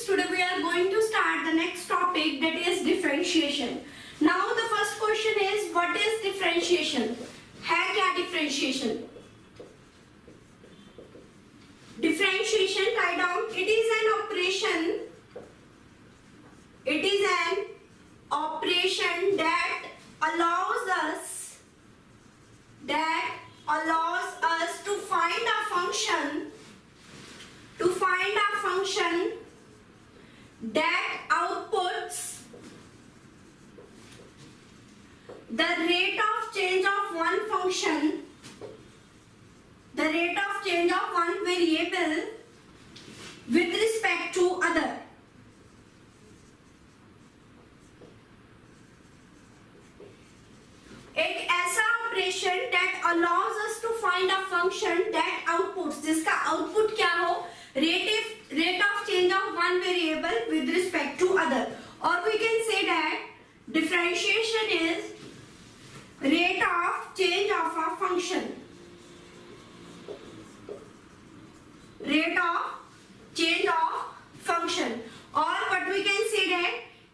students, today we are going to start the next topic, that is differentiation. Now the first question is, what is differentiation? है क्या differentiation? Differentiation, write down, it is an operation that allows us to find a function that outputs the rate of change of one function, the rate of change of one variable with respect to other. एक ऐसा operation that allows us to find a function that outputs, जिसका output क्या हो, rate of change of one variable with respect to other, or we can say that differentiation is rate of change of a function, rate of change of function, or what we can say that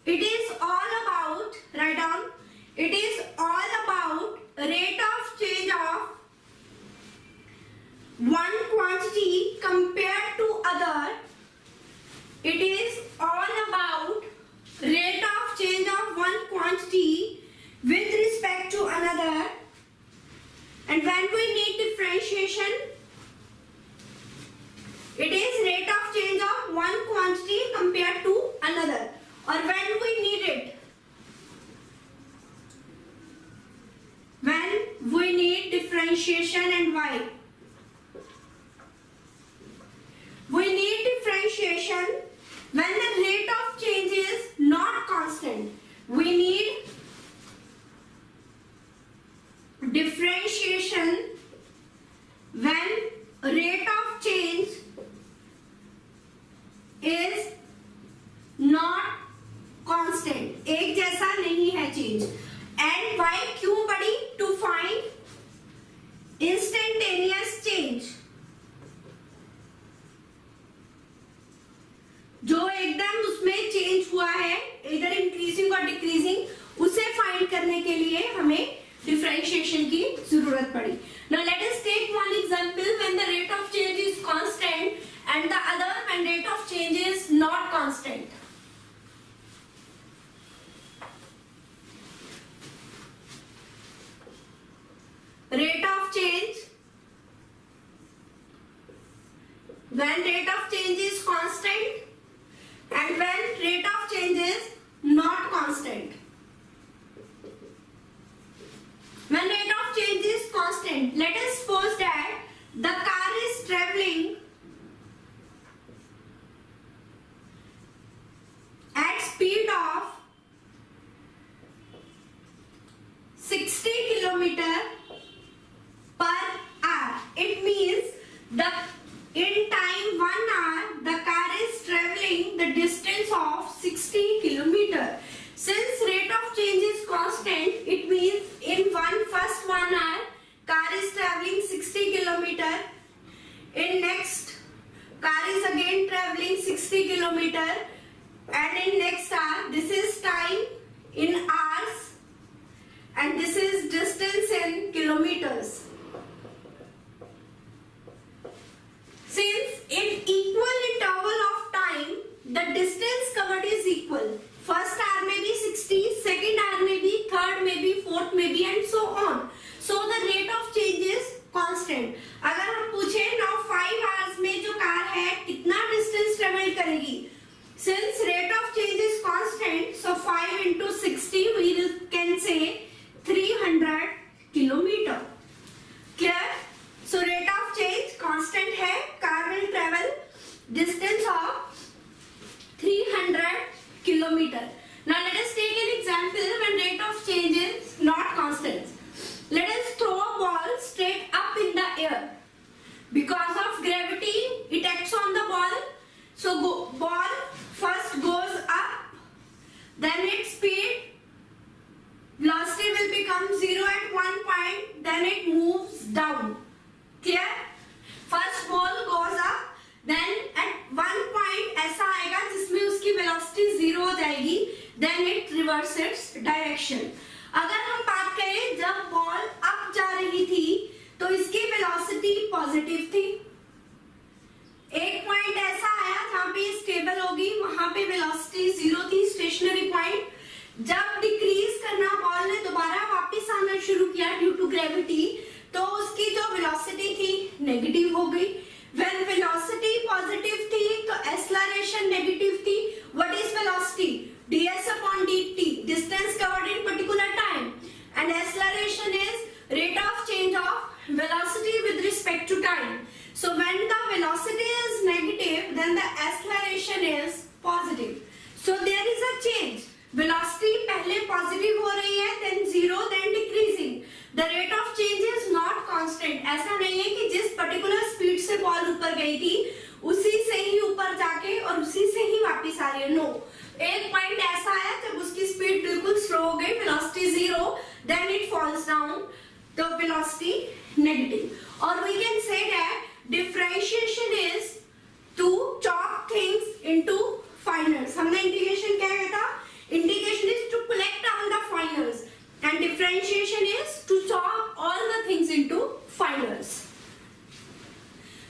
it is all about, write down, it is all about rate of change of one quantity compared to other. It is all about rate of change of one quantity with respect to another. And when we need differentiation, it is rate of change of one quantity compared to another. Or when we need it, when we need differentiation, and why? We need differentiation when the rate of change is not constant. We need differentiation when rate of change is not constant, एक जैसा नहीं है change. And why? क्यों बड़ी? To find instantaneous change, जो एकदम उसमें change हुआ है, इधर इंक्रीजिंग और डिक्रीजिंग, उसे फाइंड करने के लिए हमें डिफरेंशिएशन की जरूरत पड़ी. Now let us take one example when the rate of change is constant and the other when rate of change is not constant. Rate of change, when rate of change is constant and when rate of change is not constant. When rate of change is constant, let us suppose that the car is traveling at speed of 60 km per hour. It means in time 1 hour the car is traveling the distance of 60 km. Since rate of change is constant, it means in first 1 hour car is traveling 60 km. In next car is again traveling 60 km, and in next hour, this is time in hours and this is distance in kilometers. Since in equal interval of time the distance covered is equal, first hour may be 60, second hour may be, third may be, fourth may be, and so on. So the rate of change is constant. अगर हम पूछे now 5 hours में जो car है कितना distance travel करेगी? Since rate of change is constant, so 5 into 60 we can say 300 kilometer. Clear? So rate of change constant है, car will travel distance of 300 kilometer. Now let us take an example when rate of change is not constant. Let us throw a ball straight up in the air. Because of gravity, it acts on the ball. So ball first goes up, then its speed, velocity will become 0 at one point, then it moves down. Clear? First ball goes up, then at one point ऐसा आएगा जिसमें reverse its direction. अगर हम बात करें जब ball up जा रही थी तो इसकी वेलोसिटी पॉजिटिव थी। एक पॉइंट ऐसा आया जहां पे स्टेबल होगी, वहां पे वेलोसिटी 0 थी, स्टेशनरी पॉइंट। जब डिक्रीज करना बॉल ने दोबारा वापस आना शुरू किया ड्यू टू ग्रेविटी, तो उसकी जो वेलोसिटी थी नेगेटिव हो गई। व्हेन वेलोसिटी पॉजिटिव थी तो एक्सेलरेशन नेगेटिव थी। What is velocity? ds upon dt, distance covered in particular time, and acceleration is rate of change of velocity with respect to time. So when the velocity is negative, then the acceleration is positive. So there is a change. Velocity पहले positive हो रही है, then 0, then decreasing. The rate of change is not constant. ऐसा नहीं है कि जिस particular speed से ball ऊपर गई थी उसी से ही ऊपर जाके और उसी से ही वापस आ रही है। No. एक पॉइंट ऐसा है जब उसकी स्पीड बिल्कुल स्लो हो गई, velocity 0, then it falls down, तो वेलोसिटी नेगेटिव। और we can say that differentiation is to chop things into finals. हमने इंटीग्रेशन क्या कहता? Integration is to collect down the finals and differentiation is to chop all the things into finals.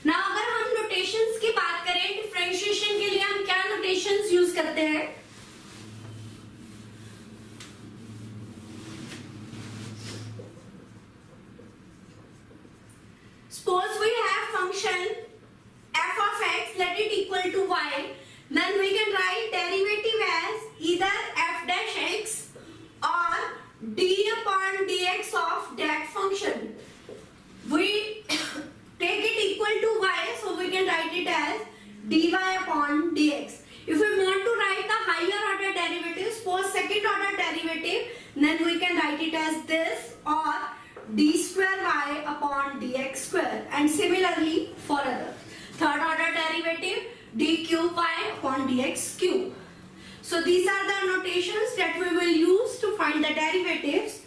Now अगर हम notations की बात करें, differentiation के लिए हम क्या नोटेशंस यूज करते हैं? Suppose we have function f of x, let it equal to y, then we can write derivative as either f dash x or d upon dx of that function. We take it equal to y, so we can write it as dy upon dx. If we want to write the higher order derivative, suppose second order derivative, then we can write it as this, or d square y upon dx square, and similarly for other third order derivative d cube y upon dx cube. So these are the notations that we will use to find the derivatives.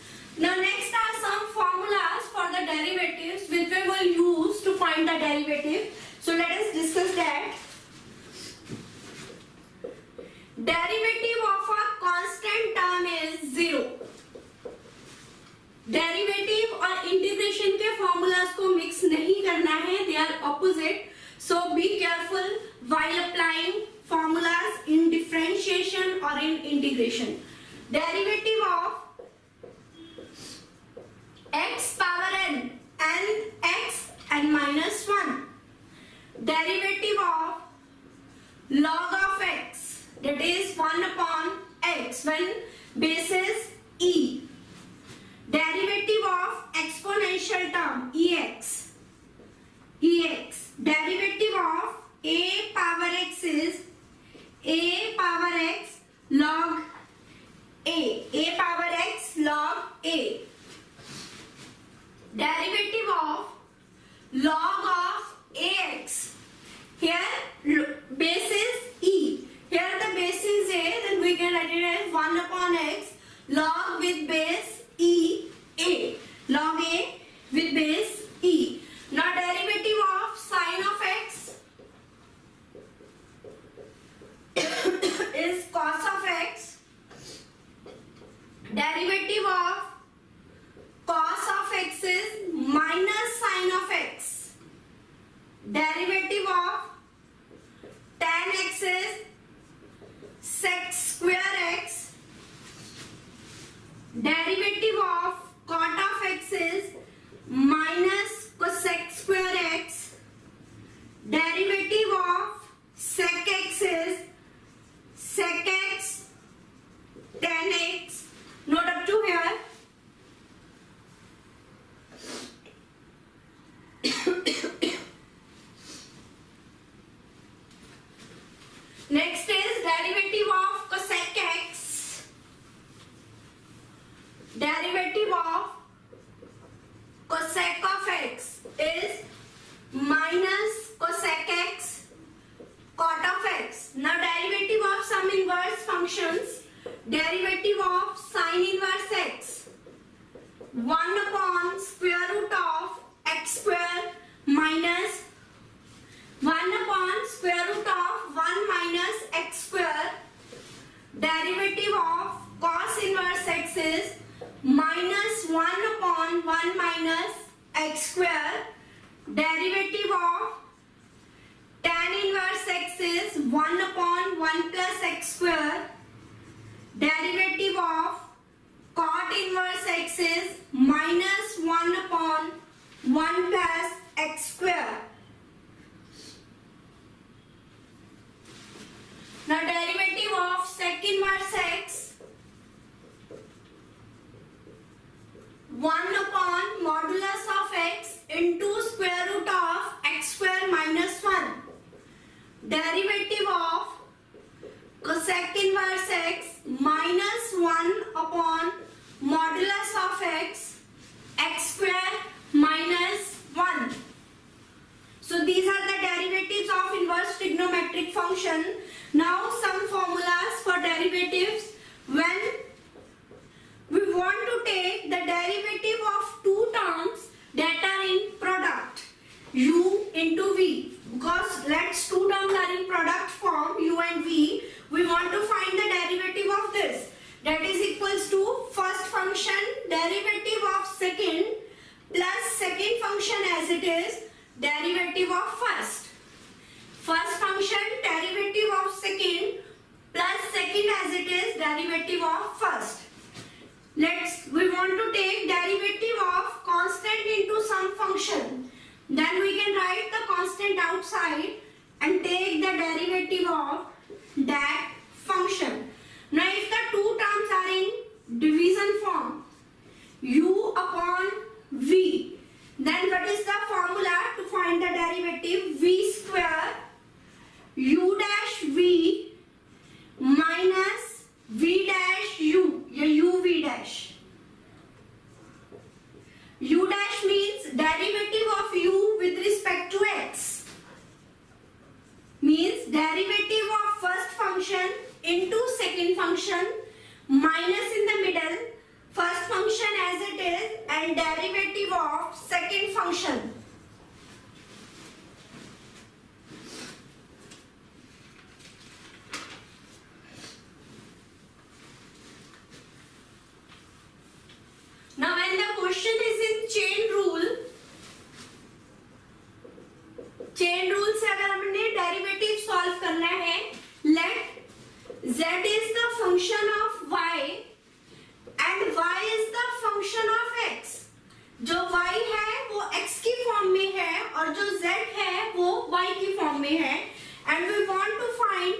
Now next are some formulas for the derivatives which we will use to find the derivative. So let us discuss that. Derivative of a constant term is 0. Derivative और integration के formulas को mix नहीं करना है, they are opposite, so be careful while applying formulas in differentiation और in integration. Derivative of x power n x n minus 1, derivative of log of x, that is 1 upon x when base is e, derivative of exponential term ex, derivative of a power x is a power x log a power x log a, derivative of log of ax, here base is e, here the base is a, then we can write it as 1 upon x log with base e a, log a with base e. Now derivative of sine of x is cos of x, derivative of cos of x is minus sine of x, derivative of tan x is sec square x, derivative of cot of x is minus cosec square x, derivative of sec x is sec x tan x. Note up to here. Next is derivative of cosec x, derivative of cosec of x is minus cosec x cot of x. Now derivative of some inverse functions, derivative of sine inverse x, 1 upon square root of x square minus 1 upon square root of 1 minus x square, derivative of cos inverse x is minus 1 upon 1 minus x square. Derivative of tan inverse x is 1 upon 1 plus x square. Derivative of cot inverse x is minus 1 upon 1 plus x square. Now derivative of sec inverse x, 1 upon modulus of x into square root of x square minus 1. Derivative of cosec inverse x minus 1 upon modulus of x square minus 1. So these are the derivatives of inverse trigonometric function. Now some formulas for derivatives. When we want to take the derivative of two terms that are in product, u into v, because let's two terms are in product form, u and v, we want to find the derivative of this. That is equals to first function derivative of second plus second function as it is derivative of first. First function derivative of second plus second as it is derivative of first. We want to take derivative of constant into some function. Then we can write the constant outside and take the derivative of that function. Now if the two terms are in division form, u upon v, then what is the formula to find the derivative? V square u dash v minus v dash u, या uv dash. U dash means derivative of u with respect to x. Means derivative of first function into second function minus in the middle first function as it is and derivative of second function. Now when the question is in chain rule से अगर हमने derivative solve करना है, late z is the function of y and y is the function of x. जो y है वो x की form में है और जो z है वो y की फॉर्म में है and we want to find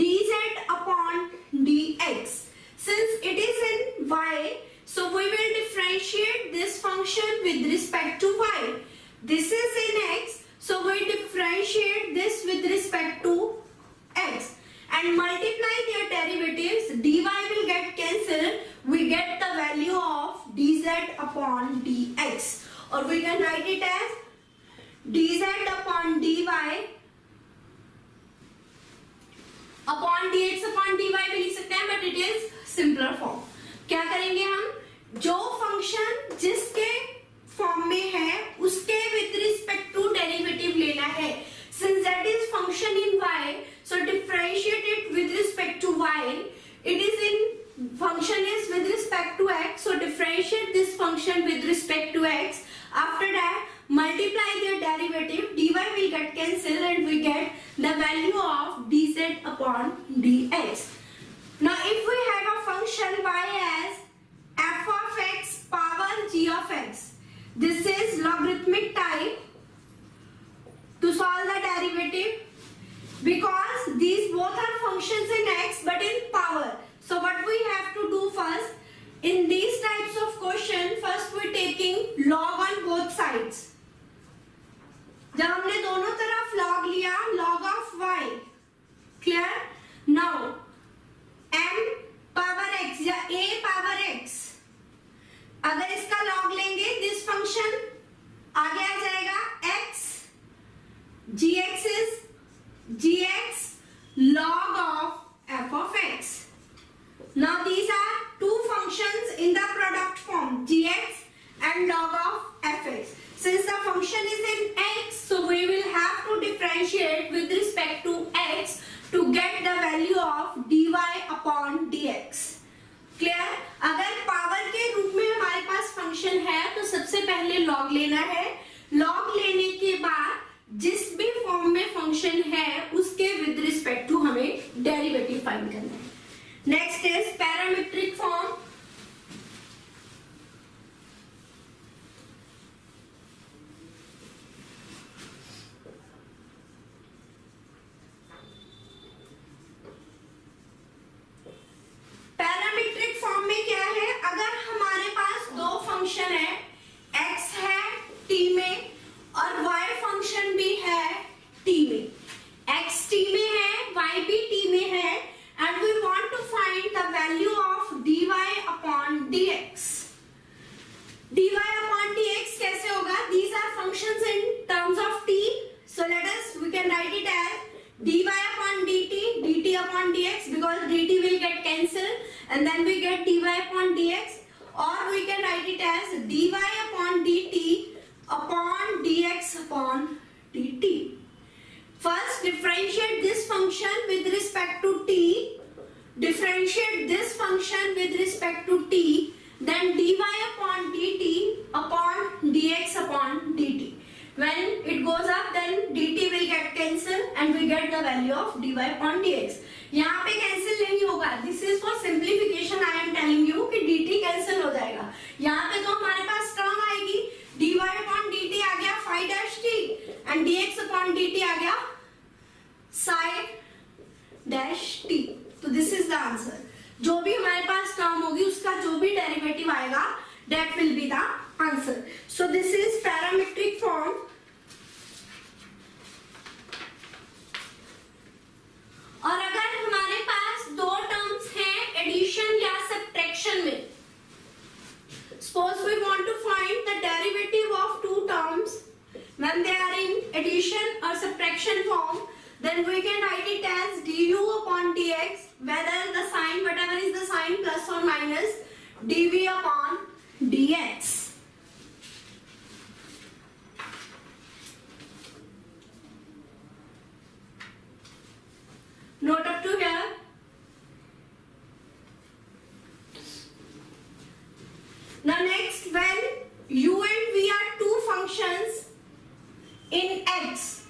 dz upon dx. Since it is in y, so we will differentiate this function with respect to y. This is in x, so we differentiate this with respect to x and multiply their derivatives. Dy will get cancelled. We get the value of dz upon dx, or we can write it as dz upon dy upon dx upon dy भी लिख सकते हैं, but it is simpler form. क्या करेंगे हम? जो function जिसके form में है उसके with respect to derivative लेना है. Since that is function in y, so differentiate it with respect to y. It is in function is with respect to x, so differentiate this function with respect to x. After that, multiply their derivative. Dy will get cancelled and we get the value of dz upon dx. Now, if we have a function y as f of x power g of x, this is logarithmic type. To solve the derivative, because these both are functions in x but in power, so what we have to do first, in these types of question, first we taking log on both sides. जब हमने दोनों तरफ log लिया, log of y, clear? Now m power x या a power x, अगर इसका log लेंगे, this function आगे आ जाएगा x, gx is gx log of f of x. Now these are two functions in the product form, gx and log of fx. Since the function is in x, so we will have to differentiate with respect to x to get the value of dy upon dx. Clear? Log लेना है। Log लेने के बाद जिस भी form में function है उसके विद रिस्पेक्ट टू हमें डेरिवेटिव फाइंड करना है। Next is parametric form. Parametric form में क्या है, अगर हमारे पास दो फंक्शन है, x है t में और y फंक्शन भी है t में, x t में है y भी t में है, and we want to find the value of dy upon dx. dy upon dx कैसे होगा? These are functions in terms of t, so we can write it as dy upon dt, dt upon dx, because dt will get cancelled and then we get dy upon dx, or we can write it as dy upon dt upon dx upon dt. First differentiate this function with respect to t, differentiate this function with respect to t, then dy upon dt upon dx upon dt. When it goes up, then dt will get cancelled and we get the value of dy upon dx. यहाँ पे cancel नहीं होगा, this is for simplification, I am telling you कि dt cancel हो जाएगा। यहाँ पे तो हमारे पास टर्म आएगी dy upon dt आ गया phi dash t and dx upon dt आ गया psi dash t. तो दिस इज द आंसर। जो भी हमारे पास टर्म होगी उसका जो भी डेरिवेटिव आएगा that will be the answer. So this is parametric form. और अगर हमारे पास दो टर्म्स हैं एडिशन या सब्ट्रैक्शन में, suppose we want to find the derivative of two terms when they are in addition or subtraction form, then we can write it as du upon dx, whether the sign, whatever is the sign, plus or minus dv upon dx. Note up to here. Now next, when u and v are two functions in x,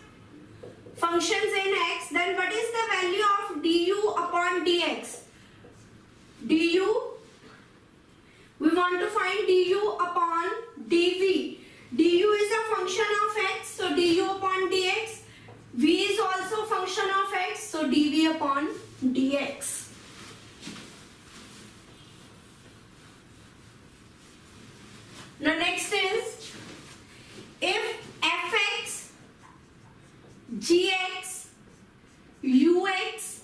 then what is the value of du upon dx? Du, we want to find du upon dv. Du is a function of x, so du upon dx. V is also function of x, so dv upon dx. Now next is, if fx, gx, ux,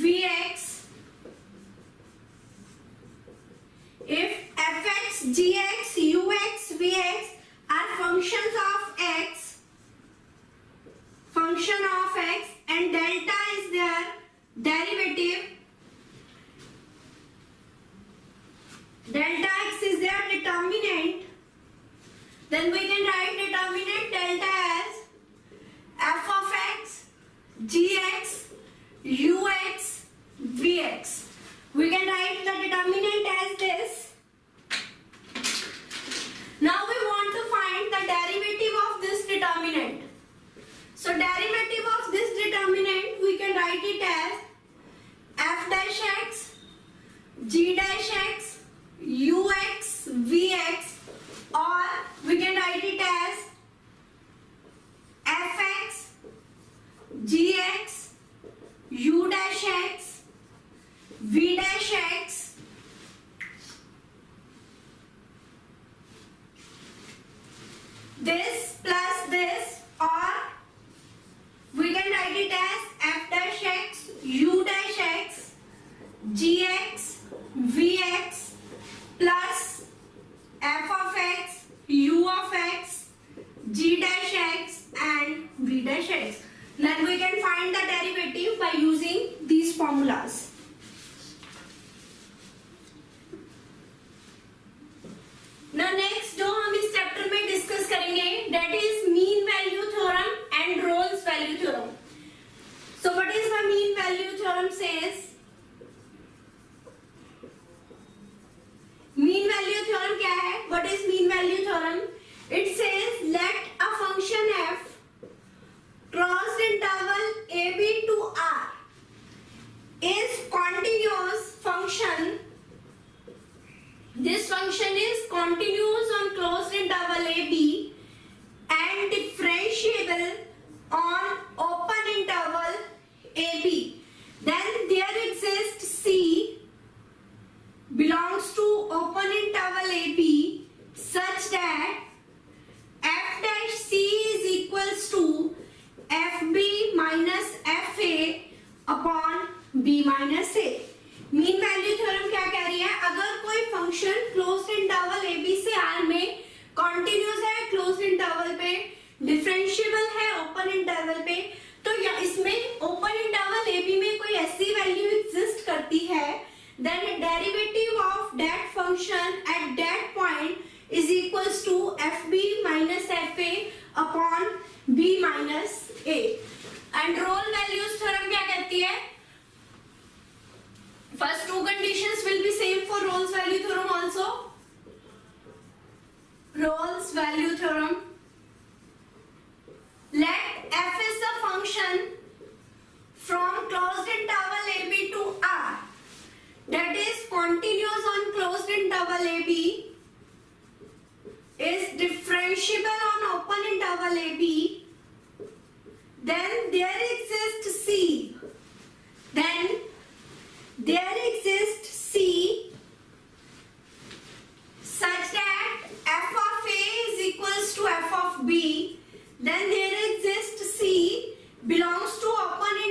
vx, if fx, gx, ux, vx are functions of x, and delta is their derivative, delta x is their determinant, then we can write determinant delta as f of x, gx, ux, vx. We can write the determinant as this. Now we want to find the derivative of this determinant. So derivative of this determinant, we can write it as f dash x, g dash x, ux, vx, or we can write it as fx, gx, u dash x, v dash x, this plus this, or we can write it as f dash x, u dash x, gx, vx plus f of x, u of x, g dash x and v dash x. Then we can find the derivative by using these formulas. Now next जो हम इस chapter में discuss करेंगे, that is mean value theorem and Rolle's value theorem. So what is the mean value theorem says? Mean value theorem क्या है? What is mean value theorem? It function is continuous on closed interval AB and differentiable on open interval AB. Then there exists C belongs to open interval AB such that f dash C is equals to FB minus FA upon B minus A. Mean value theorem क्या कह रही है? अगर कोई function closed interval a b से R में continuous है, closed interval पे डिफरेंशिएबल है ओपन इंटरवल पे, तो या इसमें ओपन इंटरवल ए बी में कोई ऐसी वैल्यू एग्जिस्ट करती है, then derivative of that function at that point is equals to f b minus f a upon b minus a. And Rolle values theorem क्या कहती है? First two conditions will be same for Rolle's value theorem also. Rolle's value theorem. Let f is the function from closed interval AB to R that is continuous on closed interval AB is differentiable on open interval AB. Then there exists C. Then there exists